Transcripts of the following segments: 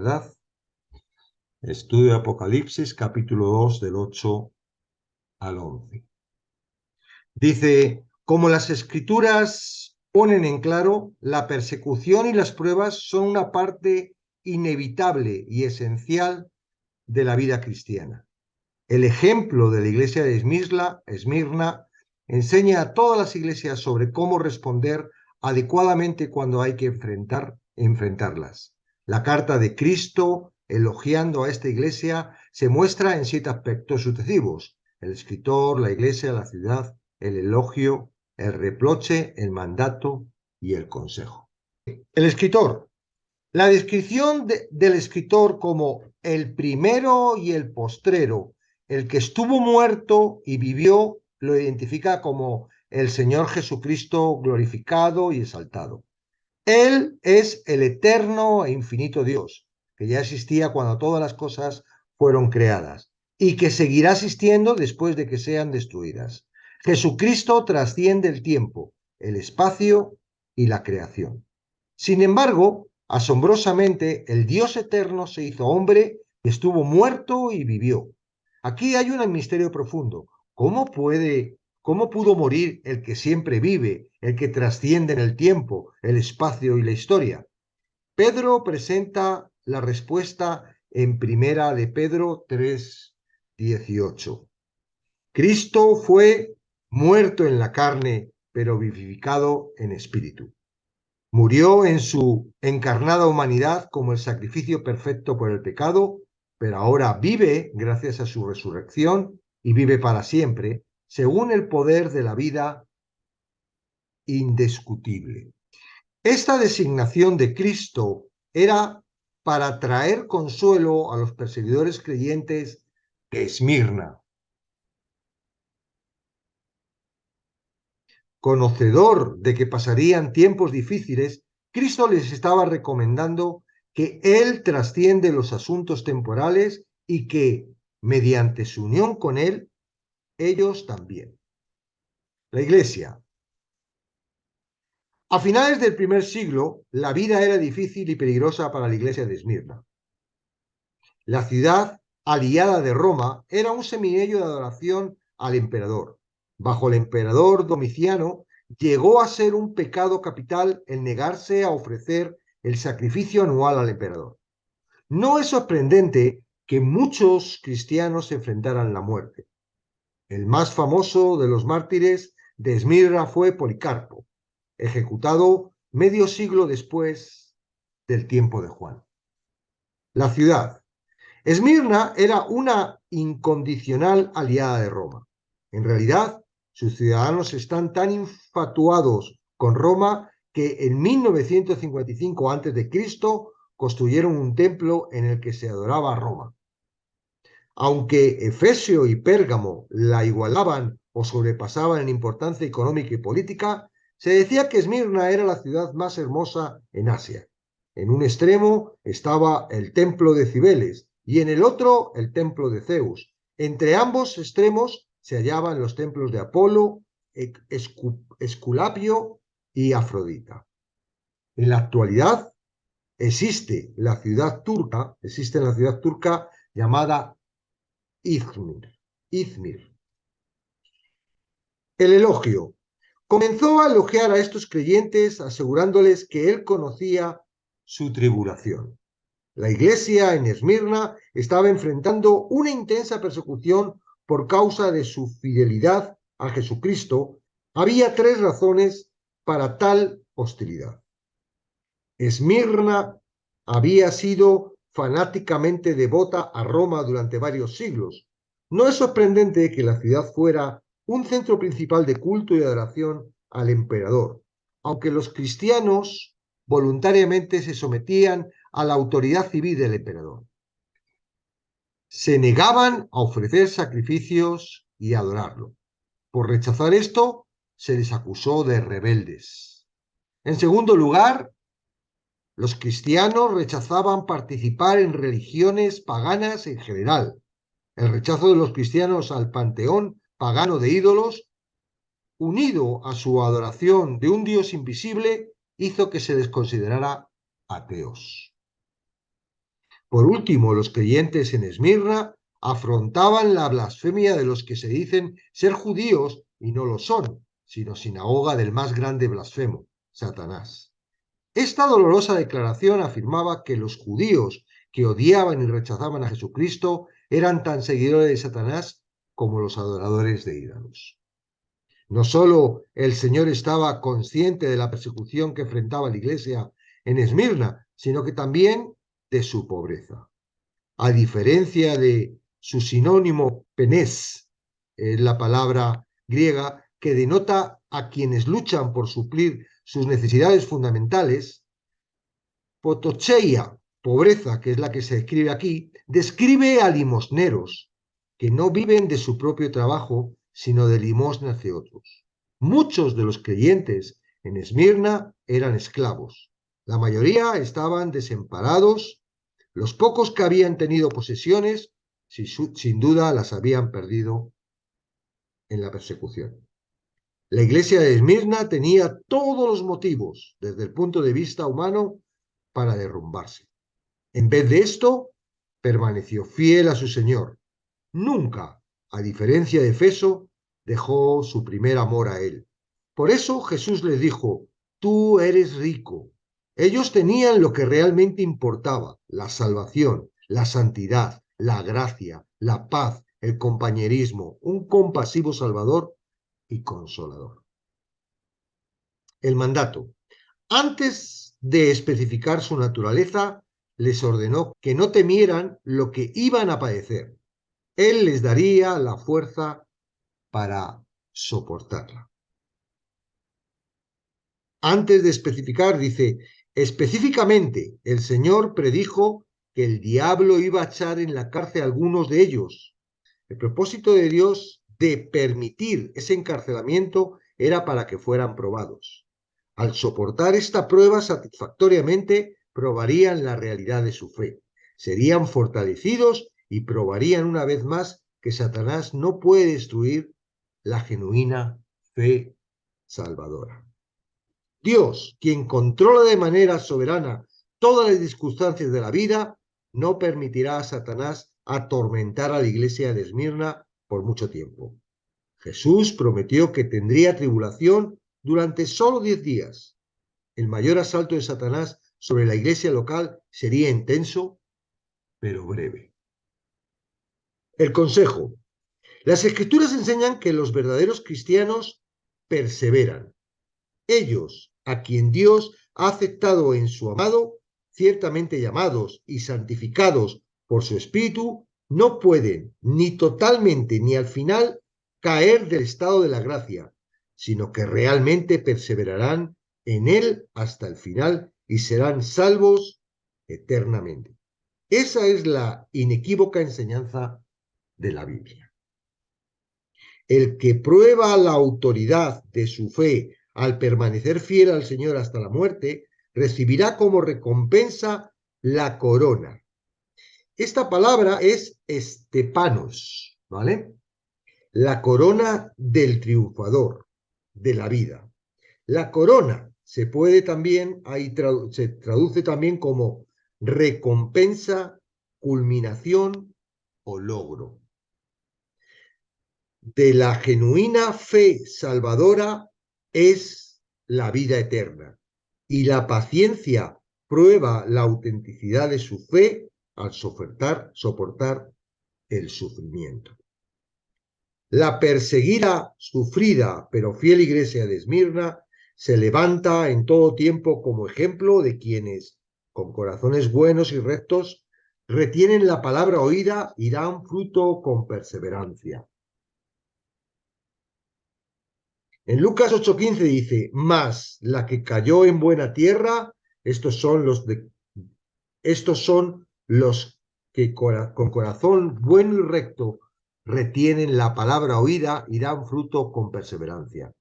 ¿verdad? Estudio de Apocalipsis, capítulo 2, del 8 al 11. Dice, como las Escrituras ponen en claro, la persecución y las pruebas son una parte inevitable y esencial de la vida cristiana. El ejemplo de la iglesia de Esmirna enseña a todas las iglesias sobre cómo responder adecuadamente cuando hay que enfrentarlas. La carta de Cristo, elogiando a esta iglesia, se muestra en 7 aspectos sucesivos: el escritor, la iglesia, la ciudad, el elogio, el reproche, el mandato y el consejo. El escritor. La descripción del escritor como el primero y el postrero, el que estuvo muerto y vivió, lo identifica como el Señor Jesucristo glorificado y exaltado. Él es el eterno e infinito Dios, que ya existía cuando todas las cosas fueron creadas y que seguirá existiendo después de que sean destruidas. Jesucristo trasciende el tiempo, el espacio y la creación. Sin embargo, asombrosamente, el Dios eterno se hizo hombre, estuvo muerto y vivió. Aquí hay un misterio profundo. ¿Cómo pudo morir el que siempre vive, el que trasciende en el tiempo, el espacio y la historia? Pedro presenta la respuesta en primera de Pedro 3:18. Cristo fue muerto en la carne, pero vivificado en espíritu. Murió en su encarnada humanidad como el sacrificio perfecto por el pecado, pero ahora vive gracias a su resurrección y vive para siempre, según el poder de la vida indiscutible. Esta designación de Cristo era para traer consuelo a los perseguidores creyentes de Esmirna. Conocedor de que pasarían tiempos difíciles, Cristo les estaba recomendando que Él trasciende los asuntos temporales y que, mediante su unión con Él, ellos también. La Iglesia. A finales del primer siglo, la vida era difícil y peligrosa para la Iglesia de Esmirna. La ciudad aliada de Roma era un seminillo de adoración al emperador. Bajo el emperador Domiciano, llegó a ser un pecado capital el negarse a ofrecer el sacrificio anual al emperador. No es sorprendente que muchos cristianos se enfrentaran la muerte. El más famoso de los mártires de Esmirna fue Policarpo, ejecutado medio siglo después del tiempo de Juan. La ciudad. Esmirna era una incondicional aliada de Roma. En realidad, sus ciudadanos están tan infatuados con Roma que en 955 a.C. construyeron un templo en el que se adoraba a Roma. Aunque Efesio y Pérgamo la igualaban o sobrepasaban en importancia económica y política, se decía que Esmirna era la ciudad más hermosa en Asia. En un extremo estaba el templo de Cibeles y en el otro el templo de Zeus. Entre ambos extremos se hallaban los templos de Apolo, Esculapio y Afrodita. En la actualidad existe en la ciudad turca llamada Izmir. El elogio. Comenzó a elogiar a estos creyentes asegurándoles que él conocía su tribulación. La iglesia en Esmirna estaba enfrentando una intensa persecución por causa de su fidelidad a Jesucristo. Había 3 razones para tal hostilidad. Esmirna había sido fanáticamente devota a Roma durante varios siglos. No es sorprendente que la ciudad fuera un centro principal de culto y adoración al emperador, aunque los cristianos voluntariamente se sometían a la autoridad civil del emperador. Se negaban a ofrecer sacrificios y a adorarlo. Por rechazar esto, se les acusó de rebeldes. En segundo lugar, los cristianos rechazaban participar en religiones paganas en general. El rechazo de los cristianos al panteón pagano de ídolos, unido a su adoración de un Dios invisible, hizo que se les considerara ateos. Por último, los creyentes en Esmirna afrontaban la blasfemia de los que se dicen ser judíos y no lo son, sino sinagoga del más grande blasfemo, Satanás. Esta dolorosa declaración afirmaba que los judíos que odiaban y rechazaban a Jesucristo eran tan seguidores de Satanás como los adoradores de ídolos. No solo el Señor estaba consciente de la persecución que enfrentaba la iglesia en Esmirna, sino que también de su pobreza. A diferencia de su sinónimo penés, la palabra griega que denota a quienes luchan por suplir sus necesidades fundamentales, potocheia, pobreza, que es la que se escribe aquí, describe a limosneros que no viven de su propio trabajo, sino de limosnas de otros. Muchos de los creyentes en Esmirna eran esclavos. La mayoría estaban desamparados. Los pocos que habían tenido posesiones, sin duda las habían perdido en la persecución. La iglesia de Esmirna tenía todos los motivos, desde el punto de vista humano, para derrumbarse. En vez de esto, permaneció fiel a su Señor. Nunca, a diferencia de Efeso, dejó su primer amor a él. Por eso Jesús les dijo, tú eres rico. Ellos tenían lo que realmente importaba, la salvación, la santidad, la gracia, la paz, el compañerismo, un compasivo Salvador y consolador. El mandato. Antes de especificar su naturaleza, les ordenó que no temieran lo que iban a padecer. Él les daría la fuerza para soportarla. Antes de especificar, dice, específicamente, el Señor predijo que el diablo iba a echar en la cárcel a algunos de ellos. El propósito de Dios de permitir ese encarcelamiento era para que fueran probados. Al soportar esta prueba satisfactoriamente, probarían la realidad de su fe. Serían fortalecidos y probarían una vez más que Satanás no puede destruir la genuina fe salvadora. Dios, quien controla de manera soberana todas las circunstancias de la vida, no permitirá a Satanás atormentar a la iglesia de Esmirna por mucho tiempo. Jesús prometió que tendría tribulación durante solo 10 días. El mayor asalto de Satanás sobre la iglesia local sería intenso, pero breve. El consejo. Las escrituras enseñan que los verdaderos cristianos perseveran. Ellos, a quien Dios ha aceptado en su amado, ciertamente llamados y santificados por su Espíritu, no pueden ni totalmente ni al final caer del estado de la gracia, sino que realmente perseverarán en él hasta el final y serán salvos eternamente. Esa es la inequívoca enseñanza de la Biblia. El que prueba la autoridad de su fe al permanecer fiel al Señor hasta la muerte, recibirá como recompensa la corona. Esta palabra es estepanos, ¿vale? La corona del triunfador, de la vida. La corona se puede también, se traduce también como recompensa, culminación o logro. De la genuina fe salvadora es la vida eterna, y la paciencia prueba la autenticidad de su fe al soportar el sufrimiento. La perseguida, sufrida, pero fiel iglesia de Esmirna se levanta en todo tiempo como ejemplo de quienes, con corazones buenos y rectos, retienen la palabra oída y dan fruto con perseverancia. En Lucas 8:15 dice, mas la que cayó en buena tierra, estos son los que con corazón bueno y recto retienen la palabra oída y dan fruto con perseverancia.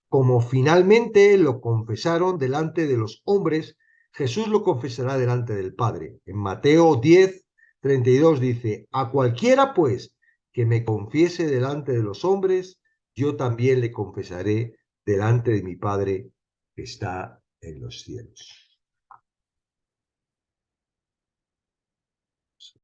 Como finalmente lo confesaron delante de los hombres, Jesús lo confesará delante del Padre. En Mateo 10:32 dice, a cualquiera pues que me confiese delante de los hombres, yo también le confesaré delante de mi Padre que está en los cielos.